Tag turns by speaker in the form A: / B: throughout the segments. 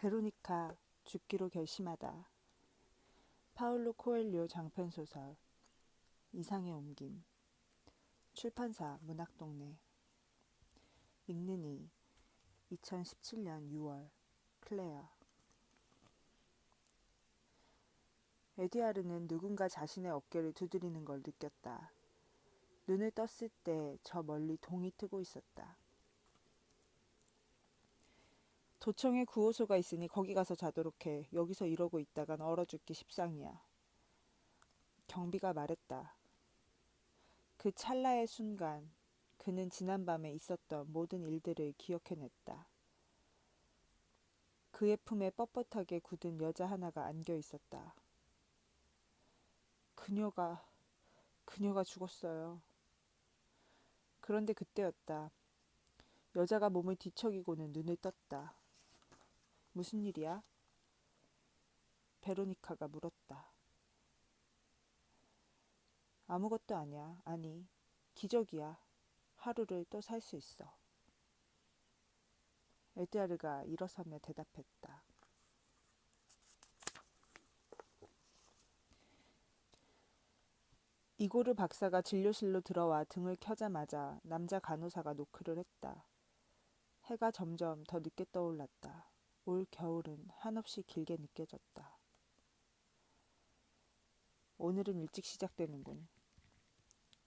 A: 베로니카 죽기로 결심하다. 파울로 코엘료 장편소설. 이상의 옮김. 출판사 문학동네. 읽는 이 2017년 6월. 클레어. 에듀아르는 누군가 자신의 어깨를 두드리는 걸 느꼈다. 눈을 떴을 때 저 멀리 동이 트고 있었다. 도청에 구호소가 있으니 거기 가서 자도록 해. 여기서 이러고 있다간 얼어 죽기 십상이야. 경비가 말했다. 그 찰나의 순간 그는 지난밤에 있었던 모든 일들을 기억해냈다. 그의 품에 뻣뻣하게 굳은 여자 하나가 안겨 있었다. 그녀가 죽었어요. 그런데 그때였다. 여자가 몸을 뒤척이고는 눈을 떴다. 무슨 일이야? 베로니카가 물었다. 아무것도 아니야. 아니, 기적이야. 하루를 또 살 수 있어. 에드아르가 일어서며 대답했다. 이고르 박사가 진료실로 들어와 등을 켜자마자 남자 간호사가 노크를 했다. 해가 점점 더 늦게 떠올랐다. 올 겨울은 한없이 길게 느껴졌다. 오늘은 일찍 시작되는군.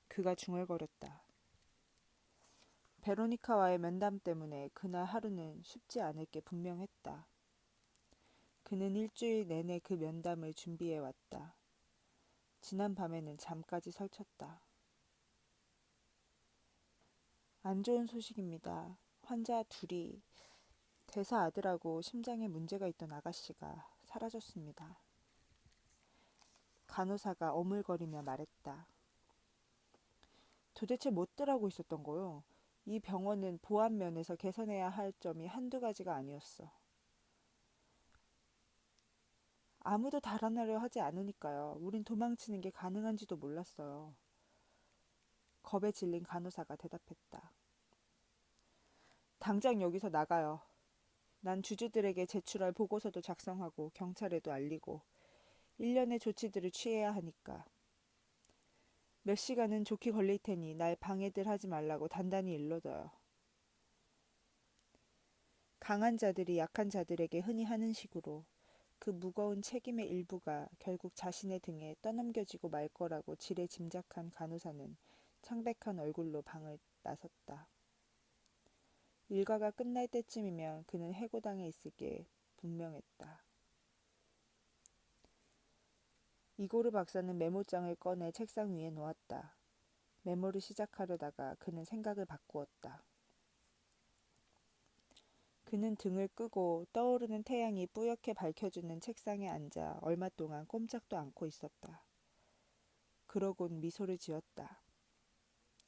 A: 그가 중얼거렸다. 베로니카와의 면담 때문에 그날 하루는 쉽지 않을 게 분명했다. 그는 일주일 내내 그 면담을 준비해왔다. 지난 밤에는 잠까지 설쳤다. 안 좋은 소식입니다. 환자 둘이 대사 아들하고 심장에 문제가 있던 아가씨가 사라졌습니다. 간호사가 어물거리며 말했다. 도대체 뭣들 하고 있었던 거요? 이 병원은 보안 면에서 개선해야 할 점이 한두 가지가 아니었어. 아무도 달아나려 하지 않으니까요. 우린 도망치는 게 가능한지도 몰랐어요. 겁에 질린 간호사가 대답했다. 당장 여기서 나가요. 난 주주들에게 제출할 보고서도 작성하고 경찰에도 알리고 일련의 조치들을 취해야 하니까. 몇 시간은 좋게 걸릴 테니 날 방해들 하지 말라고 단단히 일러둬요. 강한 자들이 약한 자들에게 흔히 하는 식으로 그 무거운 책임의 일부가 결국 자신의 등에 떠넘겨지고 말 거라고 지레 짐작한 간호사는 창백한 얼굴로 방을 나섰다. 일과가 끝날 때쯤이면 그는 해고당해 있을 게 분명했다. 이고르 박사는 메모장을 꺼내 책상 위에 놓았다. 메모를 시작하려다가 그는 생각을 바꾸었다. 그는 등을 끄고 떠오르는 태양이 뿌옇게 밝혀주는 책상에 앉아 얼마 동안 꼼짝도 않고 있었다. 그러곤 미소를 지었다.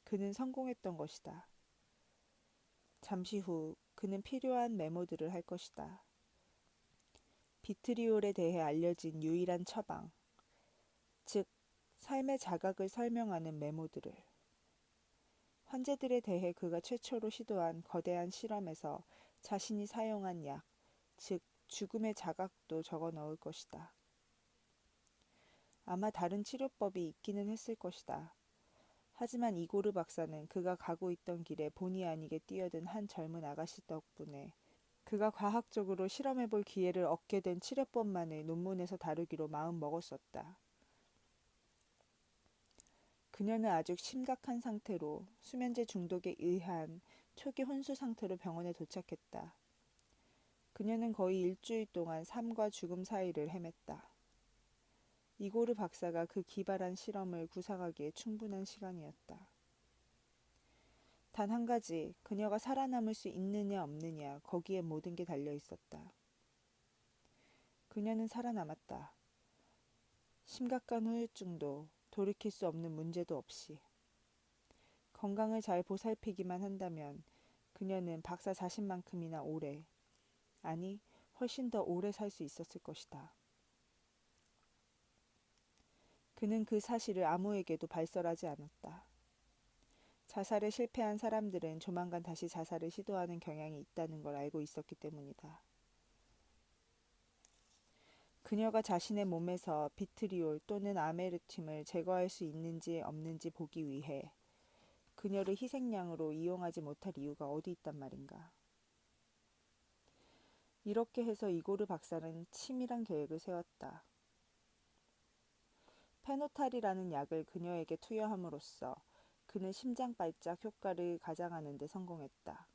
A: 그는 성공했던 것이다. 잠시 후 그는 필요한 메모들을 할 것이다. 비트리올에 대해 알려진 유일한 처방, 즉 삶의 자각을 설명하는 메모들을. 환자들에 대해 그가 최초로 시도한 거대한 실험에서 자신이 사용한 약, 즉 죽음의 자각도 적어 넣을 것이다. 아마 다른 치료법이 있기는 했을 것이다. 하지만 이고르 박사는 그가 가고 있던 길에 본의 아니게 뛰어든 한 젊은 아가씨 덕분에 그가 과학적으로 실험해볼 기회를 얻게 된 치료법만을 논문에서 다루기로 마음 먹었었다. 그녀는 아주 심각한 상태로 수면제 중독에 의한 초기 혼수 상태로 병원에 도착했다. 그녀는 거의 일주일 동안 삶과 죽음 사이를 헤맸다. 이고르 박사가 그 기발한 실험을 구상하기에 충분한 시간이었다. 단 한 가지, 그녀가 살아남을 수 있느냐 없느냐 거기에 모든 게 달려 있었다. 그녀는 살아남았다. 심각한 후유증도 돌이킬 수 없는 문제도 없이. 건강을 잘 보살피기만 한다면 그녀는 박사 자신만큼이나 오래, 아니 훨씬 더 오래 살 수 있었을 것이다. 그는 그 사실을 아무에게도 발설하지 않았다. 자살에 실패한 사람들은 조만간 다시 자살을 시도하는 경향이 있다는 걸 알고 있었기 때문이다. 그녀가 자신의 몸에서 비트리올 또는 아메르튬을 제거할 수 있는지 없는지 보기 위해 그녀를 희생양으로 이용하지 못할 이유가 어디 있단 말인가. 이렇게 해서 이고르 박사는 치밀한 계획을 세웠다. 페노탈이라는 약을 그녀에게 투여함으로써 그는 심장 발작 효과를 가장하는 데 성공했다.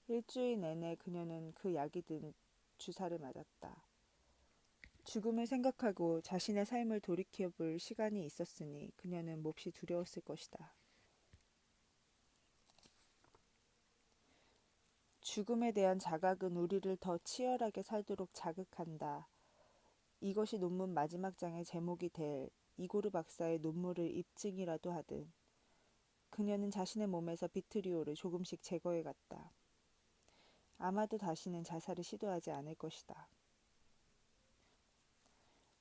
A: 일주일 내내 그녀는 그 약이 든 주사를 맞았다. 죽음을 생각하고 자신의 삶을 돌이켜볼 시간이 있었으니 그녀는 몹시 두려웠을 것이다. 죽음에 대한 자각은 우리를 더 치열하게 살도록 자극한다. 이것이 논문 마지막 장의 제목이 될 이고르 박사의 논문을 입증이라도 하듯 그녀는 자신의 몸에서 비트리올을 조금씩 제거해 갔다. 아마도 다시는 자살을 시도하지 않을 것이다.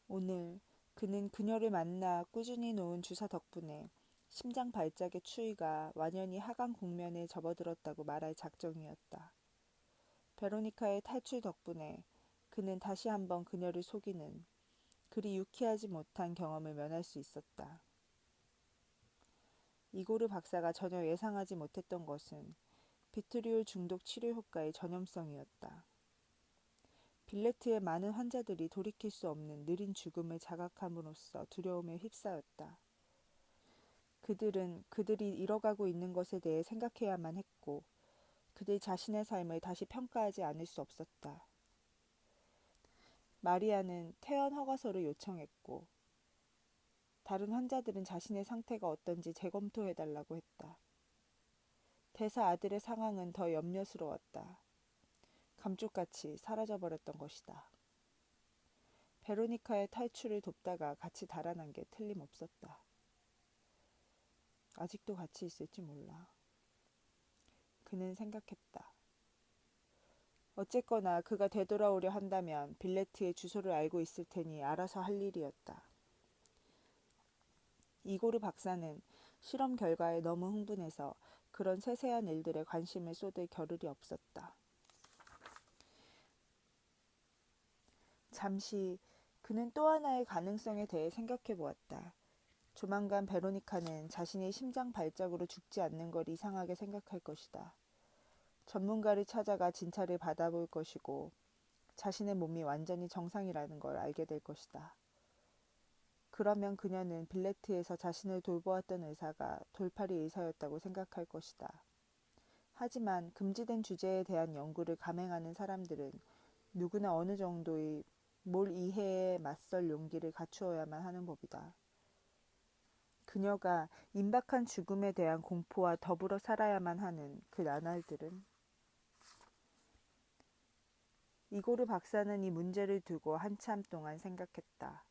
A: 오늘 그는 그녀를 만나 꾸준히 놓은 주사 덕분에 심장 발작의 추이가 완연히 하강 국면에 접어들었다고 말할 작정이었다. 베로니카의 탈출 덕분에 그는 다시 한번 그녀를 속이는 그리 유쾌하지 못한 경험을 면할 수 있었다. 이고르 박사가 전혀 예상하지 못했던 것은 비트리올 중독 치료 효과의 전염성이었다. 빌레트의 많은 환자들이 돌이킬 수 없는 느린 죽음을 자각함으로써 두려움에 휩싸였다. 그들은 그들이 잃어가고 있는 것에 대해 생각해야만 했고 그들 자신의 삶을 다시 평가하지 않을 수 없었다. 마리아는 퇴원 허가서를 요청했고 다른 환자들은 자신의 상태가 어떤지 재검토해달라고 했다. 대사 아들의 상황은 더 염려스러웠다. 감쪽같이 사라져버렸던 것이다. 베로니카의 탈출을 돕다가 같이 달아난 게 틀림없었다. 아직도 같이 있을지 몰라. 그는 생각했다. 어쨌거나 그가 되돌아오려 한다면 빌레트의 주소를 알고 있을 테니 알아서 할 일이었다. 이고르 박사는 실험 결과에 너무 흥분해서 그런 세세한 일들에 관심을 쏟을 겨를이 없었다. 잠시 그는 또 하나의 가능성에 대해 생각해 보았다. 조만간 베로니카는 자신이 심장 발작으로 죽지 않는 걸 이상하게 생각할 것이다. 전문가를 찾아가 진찰을 받아볼 것이고 자신의 몸이 완전히 정상이라는 걸 알게 될 것이다. 그러면 그녀는 빌레트에서 자신을 돌보았던 의사가 돌팔이 의사였다고 생각할 것이다. 하지만 금지된 주제에 대한 연구를 감행하는 사람들은 누구나 어느 정도의 몰 이해에 맞설 용기를 갖추어야만 하는 법이다. 그녀가 임박한 죽음에 대한 공포와 더불어 살아야만 하는 그 나날들은 이고르 박사는 이 문제를 두고 한참 동안 생각했다.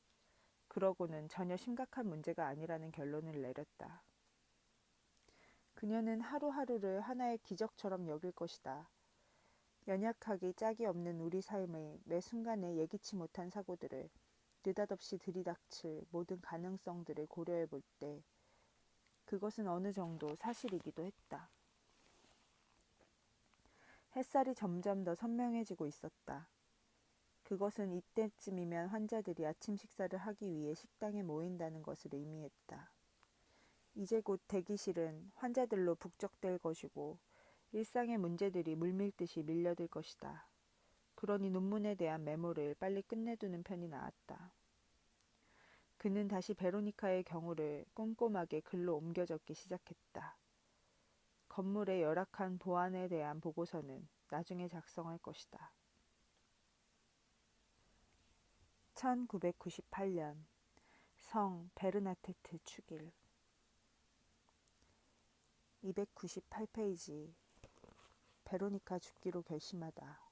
A: 그러고는 전혀 심각한 문제가 아니라는 결론을 내렸다. 그녀는 하루하루를 하나의 기적처럼 여길 것이다. 연약하기 짝이 없는 우리 삶의 매 순간에 예기치 못한 사고들을 느닷없이 들이닥칠 모든 가능성들을 고려해 볼 때 그것은 어느 정도 사실이기도 했다. 햇살이 점점 더 선명해지고 있었다. 그것은 이때쯤이면 환자들이 아침 식사를 하기 위해 식당에 모인다는 것을 의미했다. 이제 곧 대기실은 환자들로 북적될 것이고 일상의 문제들이 물밀듯이 밀려들 것이다. 그러니 논문에 대한 메모를 빨리 끝내두는 편이 나았다. 그는 다시 베로니카의 경우를 꼼꼼하게 글로 옮겨 적기 시작했다. 건물의 열악한 보안에 대한 보고서는 나중에 작성할 것이다. 1998년 성 베르나테트 축일 298페이지 베로니카 죽기로 결심하다.